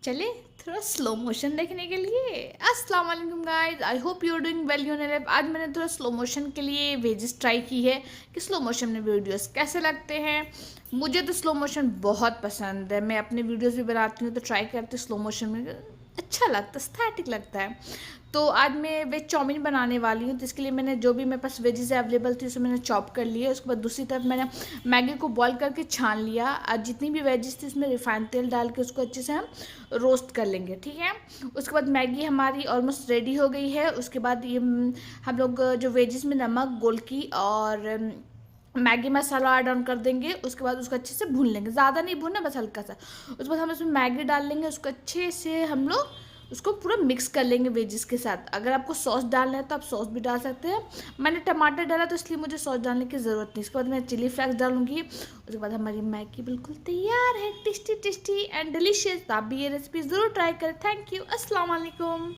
चले थोड़ा slow motion देखने के लिए। अस्सलाम वालेकुम guys, I hope you are doing well your life. आज मैंने थोड़ा स्लो मोशन के लिए वेजेस ट्राई की है कि स्लो मोशन में वीडियोस कैसे लगते हैं। मुझे तो स्लो मोशन बहुत पसंद है, मैं अपने वीडियोस भी बनाती हूँ तो ट्राई करती हूँ स्लो मोशन में, अच्छा लगता है, स्थेटिक लगता है। तो आज मैं वेज चाउमीन बनाने वाली हूँ, तो इसके लिए मैंने जो भी मेरे पास वेजेस अवेलेबल थी उसे मैंने चॉप कर लिया। उसके बाद दूसरी तरफ मैंने मैगी को बॉईल करके छान लिया। आज जितनी भी वेजेस थी उसमें रिफाइंड तेल डाल के उसको अच्छे से हम रोस्ट कर लेंगे, ठीक है। उसके बाद मैगी हमारी ऑलमोस्ट रेडी हो गई है। उसके बाद ये हम लोग जो वेजेस में नमक, गोलकी और मैगी मसाला ऐड ऑन कर देंगे। उसके बाद उसको अच्छे से भून लेंगे, ज़्यादा नहीं भूनना, बस हल्का सा। उसके बाद हम उसमें मैगी डाल लेंगे, उसको अच्छे से हम लोग उसको पूरा मिक्स कर लेंगे वेजिस के साथ। अगर आपको सॉस डालना है तो आप सॉस भी डाल सकते हैं। मैंने टमाटर डाला तो इसलिए मुझे सॉस डालने की ज़रूरत नहीं। इसके बाद मैं चिली फ्लेक्स डालूंगी। उसके बाद हमारी मैगी बिल्कुल तैयार है, टेस्टी टेस्टी एंड डिलीशियस। आप भी ये रेसिपी ज़रूर ट्राई करें। थैंक यू, अस्सलाम वालेकुम।